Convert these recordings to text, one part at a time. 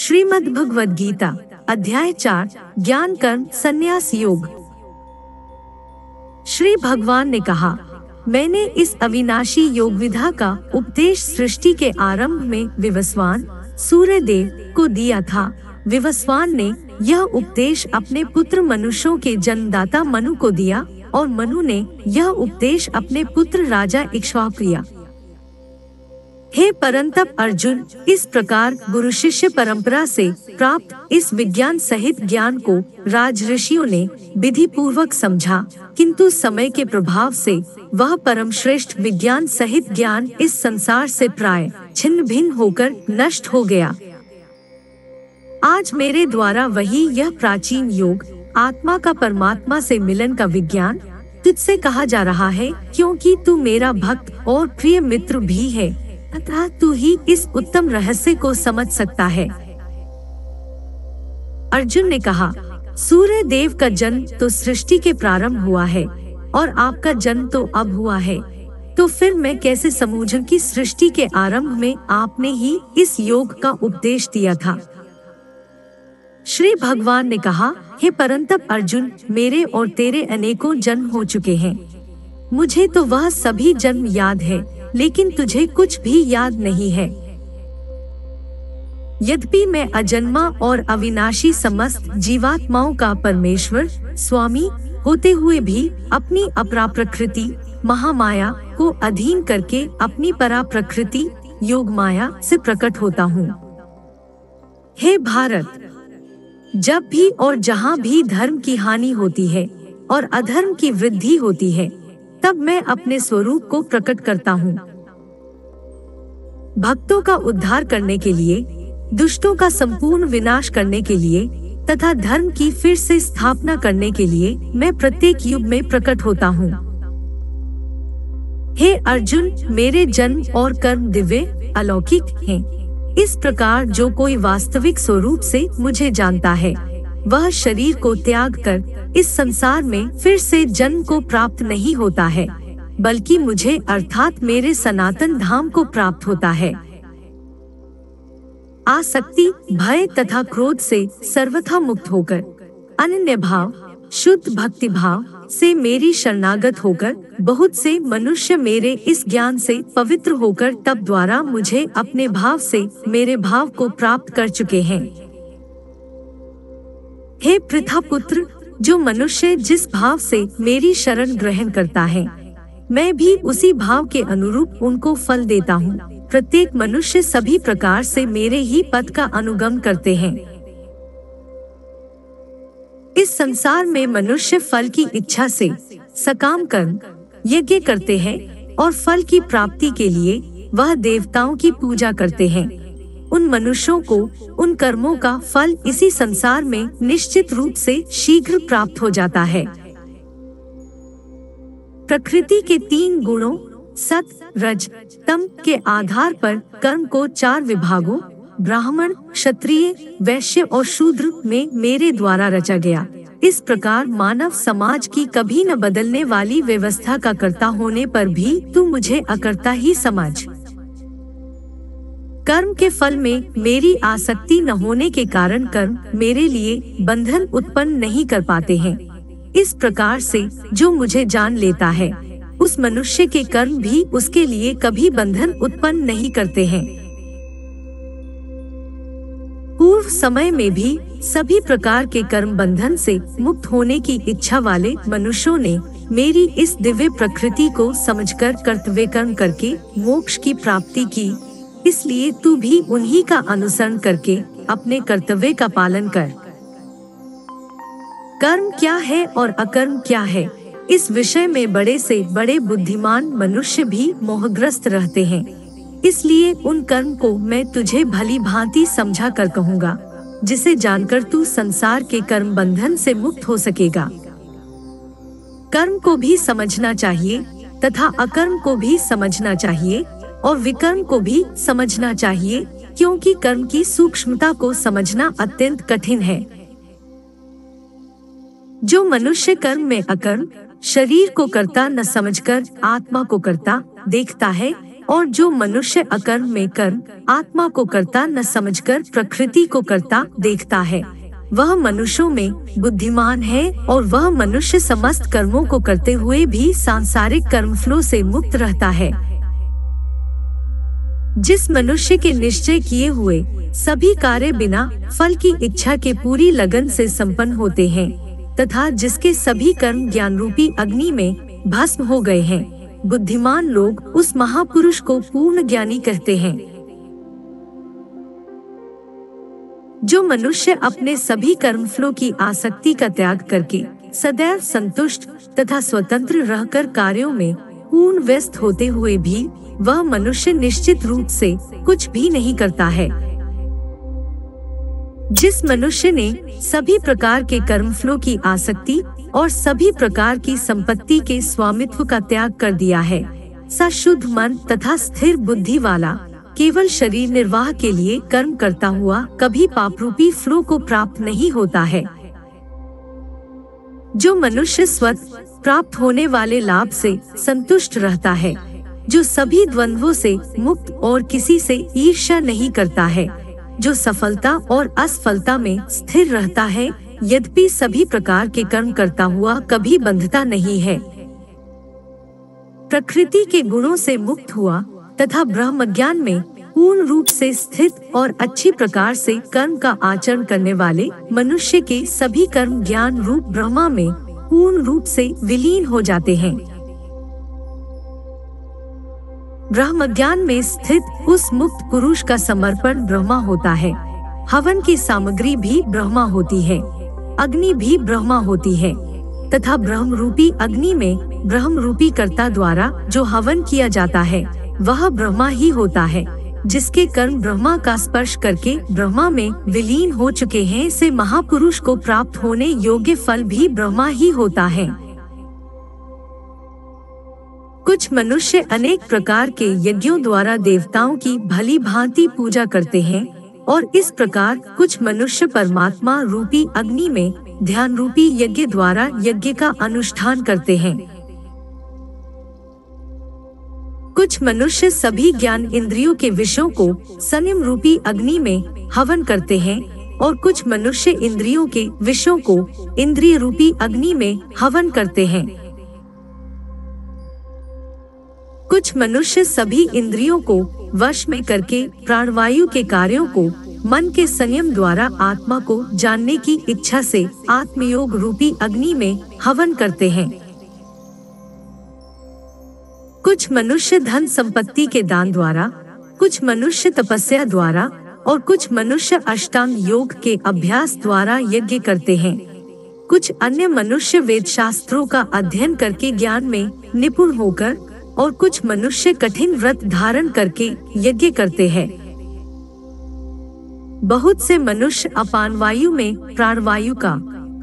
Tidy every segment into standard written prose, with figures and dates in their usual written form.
श्रीमद् भगवद गीता अध्याय 4 ज्ञान कर्म संन्यास योग। श्री भगवान ने कहा, मैंने इस अविनाशी योग विधा का उपदेश सृष्टि के आरंभ में विवस्वान सूर्य देव को दिया था। विवस्वान ने यह उपदेश अपने पुत्र मनुष्यों के जन्मदाता मनु को दिया और मनु ने यह उपदेश अपने पुत्र राजा इक्ष्वाकु। हे परंतप अर्जुन, इस प्रकार गुरु शिष्य परंपरा से प्राप्त इस विज्ञान सहित ज्ञान को राजऋषियों ने विधि पूर्वक समझा, किंतु समय के प्रभाव से वह परम श्रेष्ठ विज्ञान सहित ज्ञान इस संसार से प्राय छिन्न भिन्न होकर नष्ट हो गया। आज मेरे द्वारा वही यह प्राचीन योग आत्मा का परमात्मा से मिलन का विज्ञान तुझसे कहा जा रहा है, क्योंकि तू मेरा भक्त और प्रिय मित्र भी है, अतः तू ही इस उत्तम रहस्य को समझ सकता है। अर्जुन ने कहा, सूर्य देव का जन्म तो सृष्टि के प्रारंभ हुआ है और आपका जन्म तो अब हुआ है, तो फिर मैं कैसे समझूं कि सृष्टि के आरंभ में आपने ही इस योग का उपदेश दिया था। श्री भगवान ने कहा, हे परंतप अर्जुन, मेरे और तेरे अनेकों जन्म हो चुके हैं। मुझे तो वह सभी जन्म याद है, लेकिन तुझे कुछ भी याद नहीं है। यद्यपि मैं अजन्मा और अविनाशी समस्त जीवात्माओं का परमेश्वर स्वामी होते हुए भी अपनी अपरा प्रकृति महामाया को अधीन करके अपनी परा प्रकृति योग माया से प्रकट होता हूँ। हे भारत, जब भी और जहाँ भी धर्म की हानि होती है और अधर्म की वृद्धि होती है, तब मैं अपने स्वरूप को प्रकट करता हूँ। भक्तों का उद्धार करने के लिए, दुष्टों का संपूर्ण विनाश करने के लिए तथा धर्म की फिर से स्थापना करने के लिए मैं प्रत्येक युग में प्रकट होता हूँ। हे अर्जुन, मेरे जन्म और कर्म दिव्य अलौकिक हैं। इस प्रकार जो कोई वास्तविक स्वरूप से मुझे जानता है, वह शरीर को त्याग कर इस संसार में फिर से जन्म को प्राप्त नहीं होता है, बल्कि मुझे अर्थात मेरे सनातन धाम को प्राप्त होता है। आसक्ति, भय तथा क्रोध से सर्वथा मुक्त होकर अनन्य भाव शुद्ध भक्ति भाव से मेरी शरणागत होकर बहुत से मनुष्य मेरे इस ज्ञान से पवित्र होकर तब द्वारा मुझे अपने भाव से मेरे भाव को प्राप्त कर चुके हैं। हे पृथा पुत्र, जो मनुष्य जिस भाव से मेरी शरण ग्रहण करता है, मैं भी उसी भाव के अनुरूप उनको फल देता हूँ। प्रत्येक मनुष्य सभी प्रकार से मेरे ही पथ का अनुगम करते हैं। इस संसार में मनुष्य फल की इच्छा से सकाम कर्म यज्ञ करते हैं और फल की प्राप्ति के लिए वह देवताओं की पूजा करते हैं। उन मनुष्यों को उन कर्मों का फल इसी संसार में निश्चित रूप से शीघ्र प्राप्त हो जाता है। प्रकृति के 3 गुणों सत रज तम के आधार पर कर्म को 4 विभागों ब्राह्मण क्षत्रिय वैश्य और शूद्र में मेरे द्वारा रचा गया। इस प्रकार मानव समाज की कभी न बदलने वाली व्यवस्था का कर्ता होने पर भी तू मुझे अकर्ता ही समझ। कर्म के फल में मेरी आसक्ति न होने के कारण कर्म मेरे लिए बंधन उत्पन्न नहीं कर पाते हैं। इस प्रकार से जो मुझे जान लेता है, उस मनुष्य के कर्म भी उसके लिए कभी बंधन उत्पन्न नहीं करते हैं। पूर्व समय में भी सभी प्रकार के कर्म बंधन से मुक्त होने की इच्छा वाले मनुष्यों ने मेरी इस दिव्य प्रकृति को समझकर कर्तव्य कर्म करके मोक्ष की प्राप्ति की। इसलिए तू भी उन्हीं का अनुसरण करके अपने कर्तव्य का पालन कर। कर्म क्या है और अकर्म क्या है, इस विषय में बड़े से बड़े बुद्धिमान मनुष्य भी मोहग्रस्त रहते हैं। इसलिए उन कर्म को मैं तुझे भली भांति समझा कर कहूँगा, जिसे जानकर तू संसार के कर्म बंधन से मुक्त हो सकेगा। कर्म को भी समझना चाहिए तथा अकर्म को भी समझना चाहिए और विकर्म को भी समझना चाहिए, क्योंकि कर्म की सूक्ष्मता को समझना अत्यंत कठिन है। जो मनुष्य कर्म में अकर्म शरीर को करता न समझकर आत्मा को करता देखता है, और जो मनुष्य अकर्म में कर्म आत्मा को करता न समझकर प्रकृति को करता देखता है, वह मनुष्यों में बुद्धिमान है, और वह मनुष्य समस्त कर्मों को करते हुए भी सांसारिक कर्मफलों से मुक्त रहता है। जिस मनुष्य के निश्चय किए हुए सभी कार्य बिना फल की इच्छा के पूरी लगन से संपन्न होते हैं, तथा जिसके सभी कर्म ज्ञान रूपी अग्नि में भस्म हो गए हैं, बुद्धिमान लोग उस महापुरुष को पूर्ण ज्ञानी कहते हैं। जो मनुष्य अपने सभी कर्मफलों की आसक्ति का त्याग करके सदैव संतुष्ट तथा स्वतंत्र रहकर कार्यों में पूर्ण व्यस्त होते हुए भी वह मनुष्य निश्चित रूप से कुछ भी नहीं करता है। जिस मनुष्य ने सभी प्रकार के कर्मफलों की आसक्ति और सभी प्रकार की संपत्ति के स्वामित्व का त्याग कर दिया है, सा शुद्ध मन तथा स्थिर बुद्धि वाला केवल शरीर निर्वाह के लिए कर्म करता हुआ कभी पापरूपी फलों को प्राप्त नहीं होता है। जो मनुष्य स्वतः प्राप्त होने वाले लाभ से संतुष्ट रहता है, जो सभी द्वंद्वों से मुक्त और किसी से ईर्ष्या नहीं करता है, जो सफलता और असफलता में स्थिर रहता है, यद्यपि सभी प्रकार के कर्म करता हुआ कभी बंधता नहीं है, प्रकृति के गुणों से मुक्त हुआ तथा ब्रह्म ज्ञान में पूर्ण रूप से स्थित और अच्छी प्रकार से कर्म का आचरण करने वाले मनुष्य के सभी कर्म ज्ञान रूप ब्रह्मा में पूर्ण रूप से विलीन हो जाते हैं। ब्रह्म ज्ञान में स्थित उस मुक्त पुरुष का समर्पण ब्रह्मा होता है। हवन की सामग्री भी ब्रह्मा होती है, अग्नि भी ब्रह्मा होती है, तथा ब्रह्म रूपी अग्नि में ब्रह्म रूपी कर्ता द्वारा जो हवन किया जाता है वह ब्रह्मा ही होता है। जिसके कर्म ब्रह्मा का स्पर्श करके ब्रह्मा में विलीन हो चुके हैं, से महापुरुष को प्राप्त होने योग्य फल भी ब्रह्मा ही होता है। कुछ मनुष्य अनेक प्रकार के यज्ञों द्वारा देवताओं की भली भांति पूजा करते हैं, और इस प्रकार कुछ मनुष्य परमात्मा रूपी अग्नि में ध्यान रूपी यज्ञ द्वारा यज्ञ का अनुष्ठान करते हैं। कुछ मनुष्य सभी ज्ञान इंद्रियों के विषयों को संयम रूपी अग्नि में हवन करते हैं, और कुछ मनुष्य इंद्रियों के विषयों को इंद्रिय रूपी अग्नि में हवन करते हैं। कुछ मनुष्य सभी इंद्रियों को वश में करके प्राणवायु के कार्यों को मन के संयम द्वारा आत्मा को जानने की इच्छा से आत्मयोग रूपी अग्नि में हवन करते हैं। कुछ मनुष्य धन संपत्ति के दान द्वारा, कुछ मनुष्य तपस्या द्वारा, और कुछ मनुष्य अष्टांग योग के अभ्यास द्वारा यज्ञ करते हैं। कुछ अन्य मनुष्य वेद शास्त्रों का अध्ययन करके ज्ञान में निपुण होकर, और कुछ मनुष्य कठिन व्रत धारण करके यज्ञ करते हैं। बहुत से मनुष्य अपान वायु में प्राणवायु का,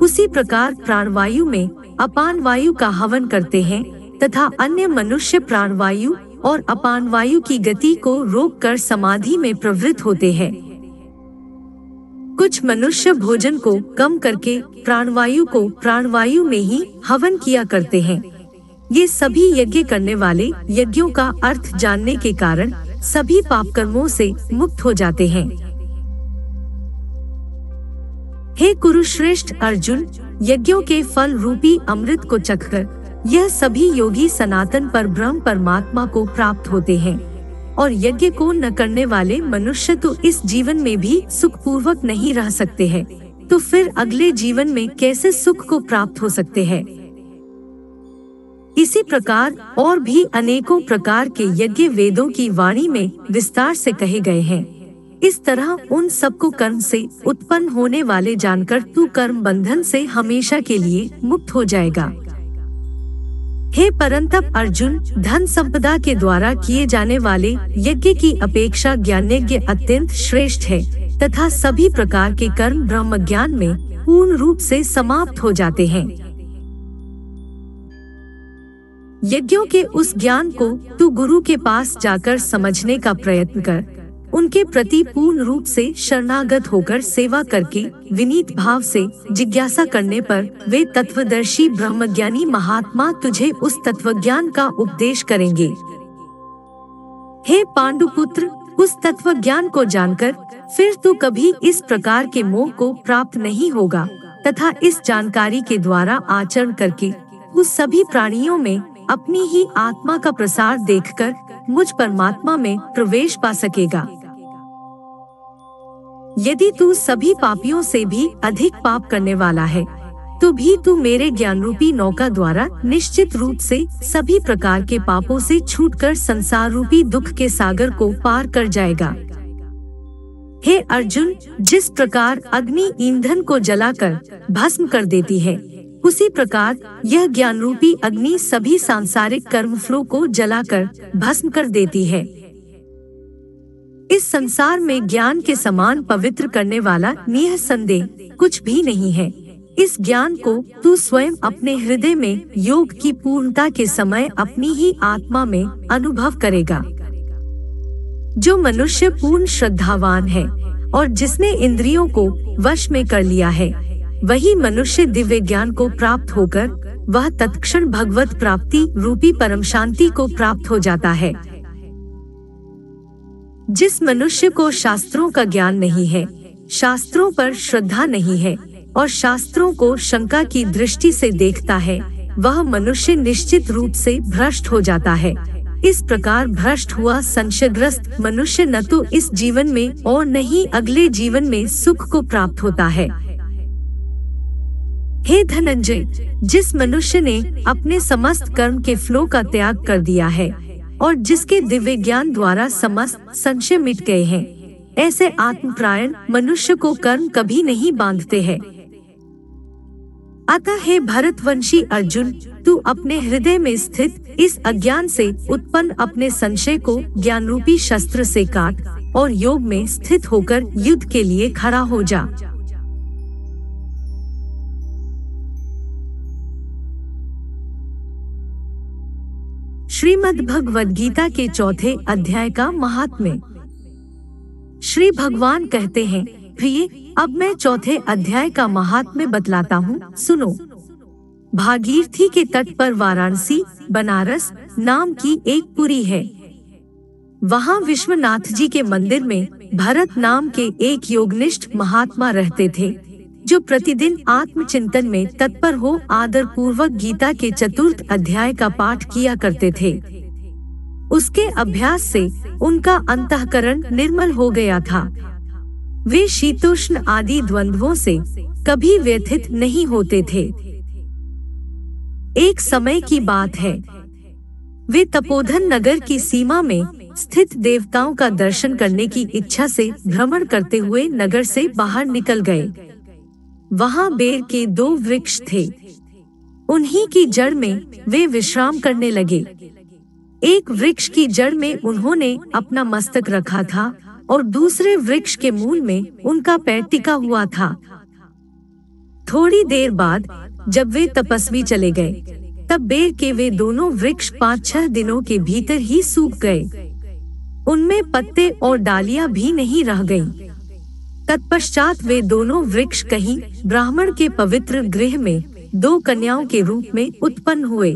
उसी प्रकार प्राणवायु में अपान वायु का हवन करते हैं, तथा अन्य मनुष्य प्राणवायु और अपान वायु की गति को रोककर समाधि में प्रवृत्त होते हैं। कुछ मनुष्य भोजन को कम करके प्राणवायु को प्राणवायु में ही हवन किया करते हैं। ये सभी यज्ञ करने वाले यज्ञों का अर्थ जानने के कारण सभी पाप कर्मों से मुक्त हो जाते हैं। हे कुरुश्रेष्ठ अर्जुन, यज्ञों के फल रूपी अमृत को चखकर यह सभी योगी सनातन पर ब्रह्म परमात्मा को प्राप्त होते हैं, और यज्ञ को न करने वाले मनुष्य तो इस जीवन में भी सुख पूर्वक नहीं रह सकते हैं, तो फिर अगले जीवन में कैसे सुख को प्राप्त हो सकते हैं। इसी प्रकार और भी अनेकों प्रकार के यज्ञ वेदों की वाणी में विस्तार से कहे गए हैं। इस तरह उन सबको कर्म से उत्पन्न होने वाले जानकर तू कर्म बंधन से हमेशा के लिए मुक्त हो जाएगा। हे परंतप अर्जुन, धन संपदा के द्वारा किए जाने वाले यज्ञ की अपेक्षा ज्ञानयज्ञ अत्यंत श्रेष्ठ है, तथा सभी प्रकार के कर्म ब्रह्म ज्ञान में पूर्ण रूप से समाप्त हो जाते हैं। यज्ञों के उस ज्ञान को तू गुरु के पास जाकर समझने का प्रयत्न कर, उनके प्रति पूर्ण रूप से शरणागत होकर सेवा करके विनीत भाव से जिज्ञासा करने पर वे तत्वदर्शी ब्रह्मज्ञानी महात्मा तुझे उस तत्वज्ञान का उपदेश करेंगे। हे पांडुपुत्र, उस तत्व ज्ञान को जानकर फिर तू कभी इस प्रकार के मोह को प्राप्त नहीं होगा, तथा इस जानकारी के द्वारा आचरण करके उस सभी प्राणियों में अपनी ही आत्मा का प्रसार देखकर मुझ परमात्मा में प्रवेश पा सकेगा। यदि तू सभी पापियों से भी अधिक पाप करने वाला है, तो भी तू मेरे ज्ञान रूपी नौका द्वारा निश्चित रूप से सभी प्रकार के पापों से छूटकर संसार रूपी दुख के सागर को पार कर जाएगा। हे अर्जुन, जिस प्रकार अग्नि ईंधन को जलाकर भस्म कर देती है, उसी प्रकार यह ज्ञान रूपी अग्नि सभी सांसारिक कर्मफलों को जलाकर भस्म कर देती है। इस संसार में ज्ञान के समान पवित्र करने वाला निःसंदेह कुछ भी नहीं है। इस ज्ञान को तू स्वयं अपने हृदय में योग की पूर्णता के समय अपनी ही आत्मा में अनुभव करेगा। जो मनुष्य पूर्ण श्रद्धावान है और जिसने इंद्रियों को वश में कर लिया है, वही मनुष्य दिव्य ज्ञान को प्राप्त होकर वह तत्क्षण भगवत प्राप्ति रूपी परम शांति को प्राप्त हो जाता है। जिस मनुष्य को शास्त्रों का ज्ञान नहीं है, शास्त्रों पर श्रद्धा नहीं है और शास्त्रों को शंका की दृष्टि से देखता है, वह मनुष्य निश्चित रूप से भ्रष्ट हो जाता है। इस प्रकार भ्रष्ट हुआ संशयग्रस्त मनुष्य न तो इस जीवन में और न ही अगले जीवन में सुख को प्राप्त होता है। हे धनंजय, जिस मनुष्य ने अपने समस्त कर्म के फलों का त्याग कर दिया है और जिसके दिव्य ज्ञान द्वारा समस्त संशय मिट गए हैं, ऐसे आत्मपरायण मनुष्य को कर्म कभी नहीं बांधते हैं। अतः हे भरतवंशी अर्जुन, तू अपने हृदय में स्थित इस अज्ञान से उत्पन्न अपने संशय को ज्ञान रूपी शस्त्र से काट और योग में स्थित होकर युद्ध के लिए खड़ा हो जा। श्रीमद् भगवद गीता के चौथे अध्याय का महात्म्य। श्री भगवान कहते हैं, प्रिय, अब मैं चौथे अध्याय का महात्म्य बतलाता हूँ, सुनो। भागीरथी के तट पर वाराणसी, बनारस नाम की एक पुरी है। वहाँ विश्वनाथ जी के मंदिर में भरत नाम के एक योगनिष्ठ महात्मा रहते थे, जो प्रतिदिन आत्मचिंतन में तत्पर हो आदर पूर्वक गीता के चतुर्थ अध्याय का पाठ किया करते थे। उसके अभ्यास से उनका अंतःकरण निर्मल हो गया था। वे शीतोष्ण आदि द्वंद्वों से कभी व्यथित नहीं होते थे। एक समय की बात है, वे तपोधन नगर की सीमा में स्थित देवताओं का दर्शन करने की इच्छा से भ्रमण करते हुए नगर से बाहर निकल गए। वहाँ बेर के 2 वृक्ष थे। उन्हीं की जड़ में वे विश्राम करने लगे। एक वृक्ष की जड़ में उन्होंने अपना मस्तक रखा था और दूसरे वृक्ष के मूल में उनका पैर टिका हुआ था। थोड़ी देर बाद जब वे तपस्वी चले गए, तब बेर के वे दोनों वृक्ष 5-6 दिनों के भीतर ही सूख गए। उनमें पत्ते और डालियां भी नहीं रह गईं। तत्पश्चात वे दोनों वृक्ष कहीं ब्राह्मण के पवित्र गृह में 2 कन्याओं के रूप में उत्पन्न हुए।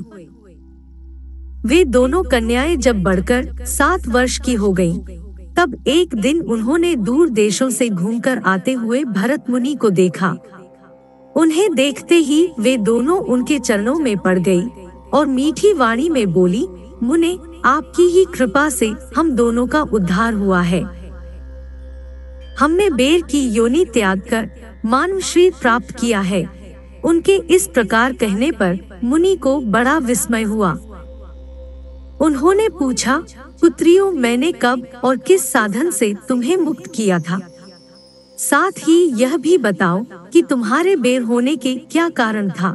वे दोनों कन्याएं जब बढ़कर 7 वर्ष की हो गईं, तब एक दिन उन्होंने दूर देशों से घूमकर आते हुए भरत मुनि को देखा। उन्हें देखते ही वे दोनों उनके चरणों में पड़ गई और मीठी वाणी में बोली, मुने, आपकी ही कृपा से हम दोनों का उद्धार हुआ है। हमने बेर की योनि त्याग कर मानव शरीर प्राप्त किया है। उनके इस प्रकार कहने पर मुनि को बड़ा विस्मय हुआ। उन्होंने पूछा, पुत्रियों, मैंने कब और किस साधन से तुम्हें मुक्त किया था? साथ ही यह भी बताओ कि तुम्हारे बेर होने के क्या कारण था,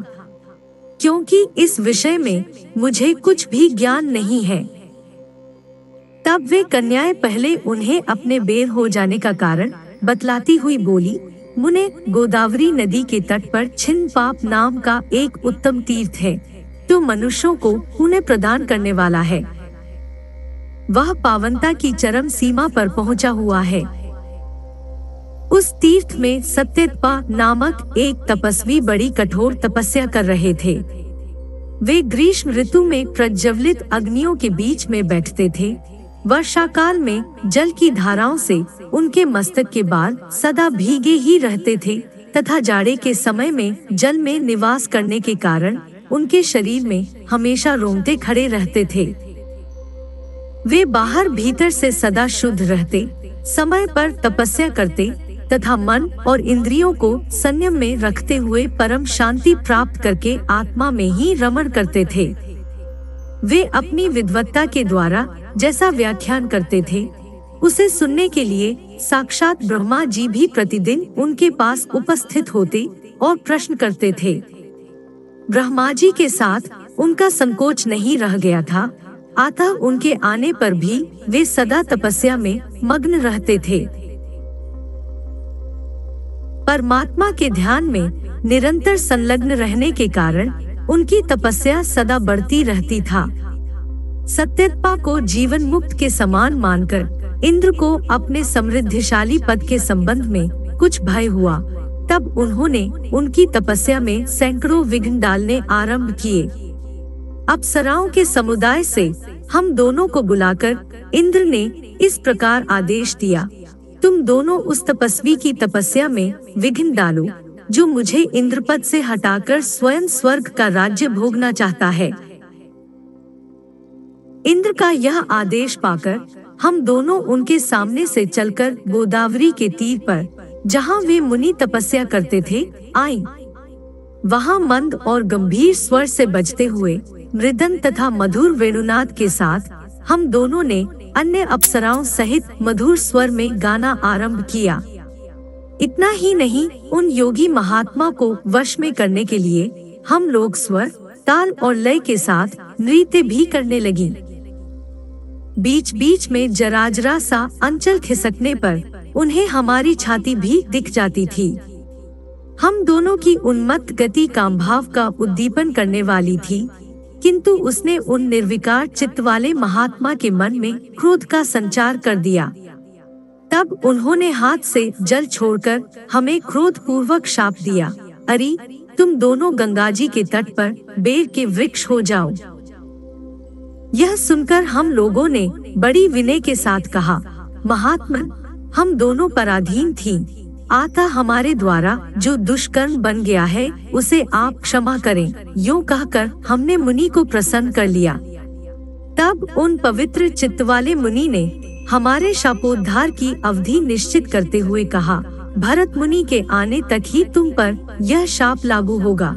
क्योंकि इस विषय में मुझे कुछ भी ज्ञान नहीं है। तब वे कन्याएं पहले उन्हें अपने बेर हो जाने का कारण बतलाती हुई बोली, मुने, गोदावरी नदी के तट पर छिन्न पाप नाम का एक उत्तम तीर्थ है, जो मनुष्यों को पुण्य प्रदान करने वाला है। वह पावनता की चरम सीमा पर पहुंचा हुआ है। उस तीर्थ में सत्यतपा नामक एक तपस्वी बड़ी कठोर तपस्या कर रहे थे। वे ग्रीष्म ऋतु में प्रज्वलित अग्नियों के बीच में बैठते थे। वर्षाकाल में जल की धाराओं से उनके मस्तक के बाल सदा भीगे ही रहते थे तथा जाड़े के समय में जल में निवास करने के कारण उनके शरीर में हमेशा रोंगटे खड़े रहते थे। वे बाहर भीतर से सदा शुद्ध रहते, समय पर तपस्या करते तथा मन और इंद्रियों को संयम में रखते हुए परम शांति प्राप्त करके आत्मा में ही रमण करते थे। वे अपनी विद्वत्ता के द्वारा जैसा व्याख्यान करते थे उसे सुनने के लिए साक्षात ब्रह्मा जी भी प्रतिदिन उनके पास उपस्थित होते और प्रश्न करते थे। ब्रह्मा जी के साथ उनका संकोच नहीं रह गया था, अतः उनके आने पर भी वे सदा तपस्या में मग्न रहते थे। परमात्मा के ध्यान में निरंतर संलग्न रहने के कारण उनकी तपस्या सदा बढ़ती रहती था। सत्यप्पा को जीवन मुक्त के समान मानकर इंद्र को अपने समृद्धिशाली पद के संबंध में कुछ भय हुआ। तब उन्होंने उनकी तपस्या में सैकड़ों विघ्न डालने आरंभ किए। अप्सराओं के समुदाय से हम दोनों को बुलाकर इंद्र ने इस प्रकार आदेश दिया, तुम दोनों उस तपस्वी की तपस्या में विघ्न डालो जो मुझे इंद्रपद से हटाकर स्वयं स्वर्ग का राज्य भोगना चाहता है। इंद्र का यह आदेश पाकर हम दोनों उनके सामने से चलकर गोदावरी के तीर पर, जहाँ वे मुनि तपस्या करते थे, आए। वहाँ मंद और गंभीर स्वर से बजते हुए मृदंग तथा मधुर वेणुनाद के साथ हम दोनों ने अन्य अप्सराओं सहित मधुर स्वर में गाना आरंभ किया। इतना ही नहीं, उन योगी महात्मा को वश में करने के लिए हम लोग स्वर, ताल और लय के साथ नृत्य भी करने लगी। बीच बीच में जराजरा सा अंचल खिसकने पर उन्हें हमारी छाती भी दिख जाती थी। हम दोनों की उन्मत्त गति कामभाव का उद्दीपन करने वाली थी, किंतु उसने उन निर्विकार चित्त वाले महात्मा के मन में क्रोध का संचार कर दिया। तब उन्होंने हाथ से जल छोड़कर हमें क्रोध पूर्वक शाप दिया, अरे तुम दोनों गंगाजी के तट पर बेर के वृक्ष हो जाओ। यह सुनकर हम लोगों ने बड़ी विनय के साथ कहा, महात्मन, हम दोनों पराधीन थीं, आता हमारे द्वारा जो दुष्कर्म बन गया है उसे आप क्षमा करें। यूं कहकर हमने मुनि को प्रसन्न कर लिया। तब उन पवित्र चित्त वाले मुनि ने हमारे शापोद्धार की अवधि निश्चित करते हुए कहा, भरत मुनि के आने तक ही तुम पर यह शाप लागू होगा।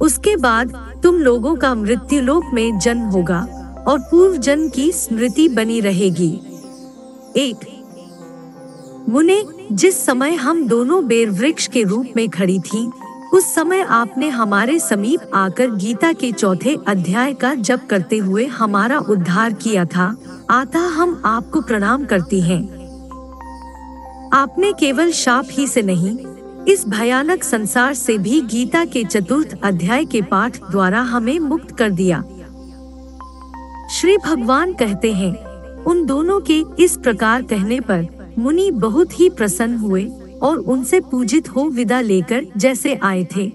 उसके बाद तुम लोगों का मृत्युलोक में जन्म होगा और पूर्व जन्म की स्मृति बनी रहेगी। 1 मुने, जिस समय हम दोनों बेर वृक्ष के रूप में खड़ी थीं, उस समय आपने हमारे समीप आकर गीता के 4 अध्याय का जप करते हुए हमारा उद्धार किया था, अतः हम आपको प्रणाम करती हैं। आपने केवल शाप ही से नहीं, इस भयानक संसार से भी गीता के 4 अध्याय के पाठ द्वारा हमें मुक्त कर दिया। श्री भगवान कहते हैं, उन दोनों के इस प्रकार कहने पर मुनि बहुत ही प्रसन्न हुए और उनसे पूजित हो विदा लेकर जैसे आए थे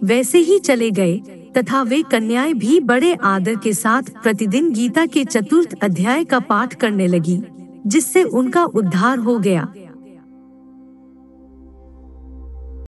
वैसे ही चले गए, तथा वे कन्याएं भी बड़े आदर के साथ प्रतिदिन गीता के 4 अध्याय का पाठ करने लगी, जिससे उनका उद्धार हो गया।